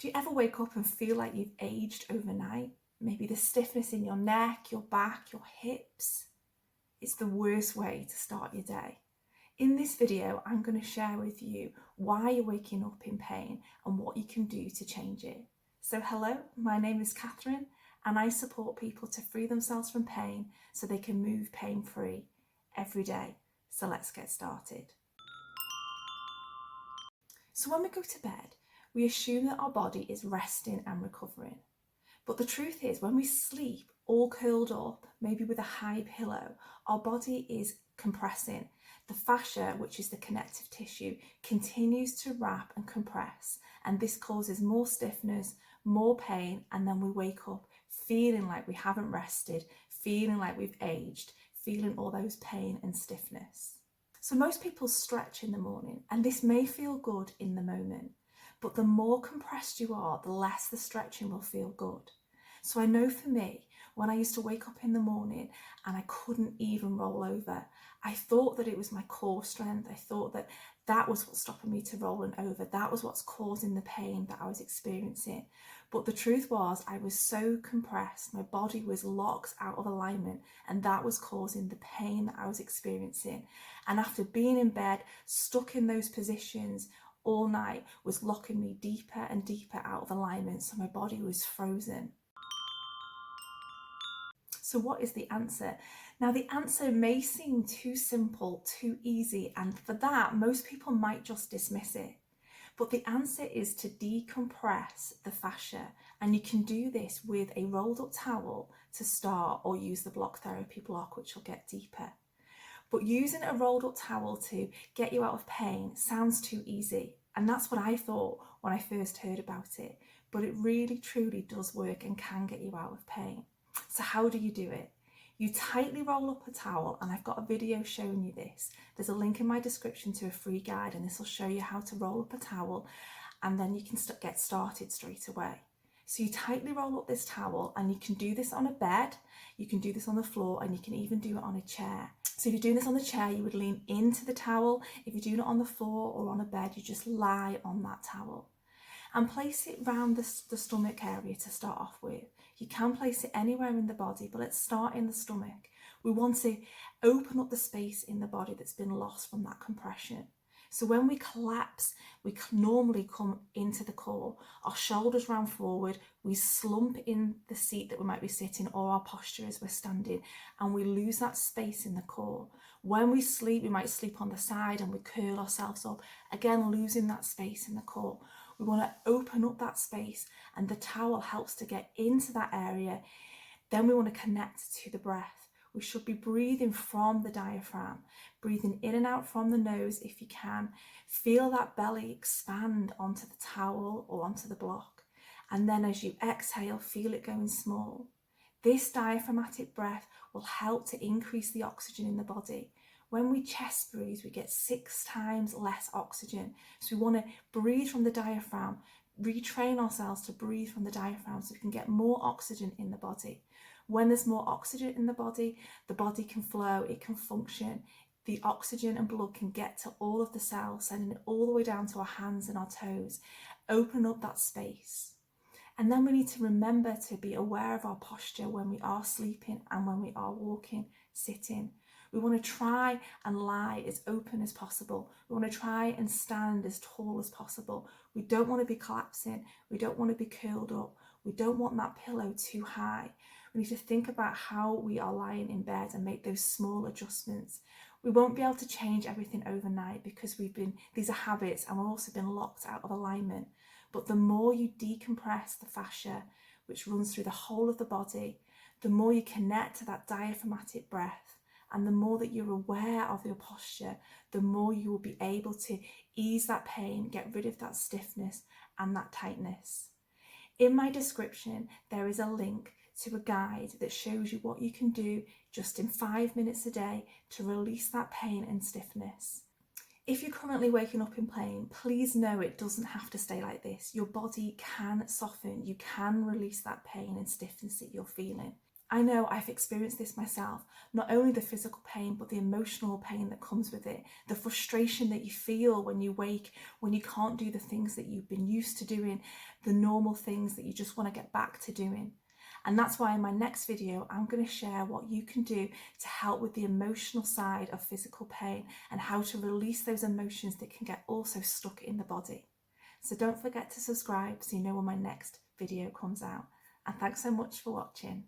Do you ever wake up and feel like you've aged overnight? Maybe the stiffness in your neck, your back, your hips. It's the worst way to start your day. In this video, I'm going to share with you why you're waking up in pain and what you can do to change it. So hello, my name is Catherine and I support people to free themselves from pain so they can move pain-free every day. So let's get started. So when we go to bed, we assume that our body is resting and recovering. But the truth is, when we sleep all curled up, maybe with a high pillow, our body is compressing. The fascia, which is the connective tissue, continues to wrap and compress, and this causes more stiffness, more pain, and then we wake up feeling like we haven't rested, feeling like we've aged, feeling all those pain and stiffness. So most people stretch in the morning, and this may feel good in the moment, but the more compressed you are, the less the stretching will feel good. So I know for me, when I used to wake up in the morning and I couldn't even roll over, I thought that it was my core strength. I thought that that was what's stopping me to rolling over. That was what's causing the pain that I was experiencing. But the truth was, I was so compressed, my body was locked out of alignment, and that was causing the pain that I was experiencing. And after being in bed, stuck in those positions all night, was locking me deeper and deeper out of alignment, so my body was frozen. So what is the answer? Now the answer may seem too simple, too easy, and for that most people might just dismiss it. But the answer is to decompress the fascia, and you can do this with a rolled up towel to start, or use the block therapy block, which will get deeper. But using a rolled up towel to get you out of pain sounds too easy, and that's what I thought when I first heard about it, but it really truly does work and can get you out of pain. So how do you do it? You tightly roll up a towel, and I've got a video showing you this. There's a link in my description to a free guide, and this will show you how to roll up a towel, and then you can get started straight away. So you tightly roll up this towel, and you can do this on a bed, you can do this on the floor, and you can even do it on a chair. So if you're doing this on the chair, you would lean into the towel. If you're doing it on the floor or on a bed, you just lie on that towel. And place it round the stomach area to start off with. You can place it anywhere in the body, but let's start in the stomach. We want to open up the space in the body that's been lost from that compression. So when we collapse, we normally come into the core, our shoulders round forward, we slump in the seat that we might be sitting, or our posture as we're standing, and we lose that space in the core. When we sleep, we might sleep on the side and we curl ourselves up, again losing that space in the core. We want to open up that space, and the towel helps to get into that area. Then we want to connect to the breath. We should be breathing from the diaphragm, breathing in and out from the nose if you can. Feel that belly expand onto the towel or onto the block. And then as you exhale, feel it going small. This diaphragmatic breath will help to increase the oxygen in the body. When we chest breathe, we get 6 times less oxygen. So we want to breathe from the diaphragm, retrain ourselves to breathe from the diaphragm so we can get more oxygen in the body. When there's more oxygen in the body can flow, it can function. The oxygen and blood can get to all of the cells, sending it all the way down to our hands and our toes. Open up that space. And then we need to remember to be aware of our posture when we are sleeping and when we are walking, sitting. We want to try and lie as open as possible. We want to try and stand as tall as possible. We don't want to be collapsing. We don't want to be curled up. We don't want that pillow too high. We need to think about how we are lying in bed and make those small adjustments. We won't be able to change everything overnight because these are habits, and we've also been locked out of alignment. But the more you decompress the fascia, which runs through the whole of the body, the more you connect to that diaphragmatic breath, and the more that you're aware of your posture, the more you will be able to ease that pain, get rid of that stiffness and that tightness. In my description, there is a link to a guide that shows you what you can do just in 5 minutes a day to release that pain and stiffness. If you're currently waking up in pain, please know it doesn't have to stay like this. Your body can soften, you can release that pain and stiffness that you're feeling. I know I've experienced this myself, not only the physical pain, but the emotional pain that comes with it, the frustration that you feel when you wake, when you can't do the things that you've been used to doing, the normal things that you just want to get back to doing. And that's why in my next video, I'm going to share what you can do to help with the emotional side of physical pain and how to release those emotions that can get also stuck in the body. So don't forget to subscribe so you know when my next video comes out. And thanks so much for watching.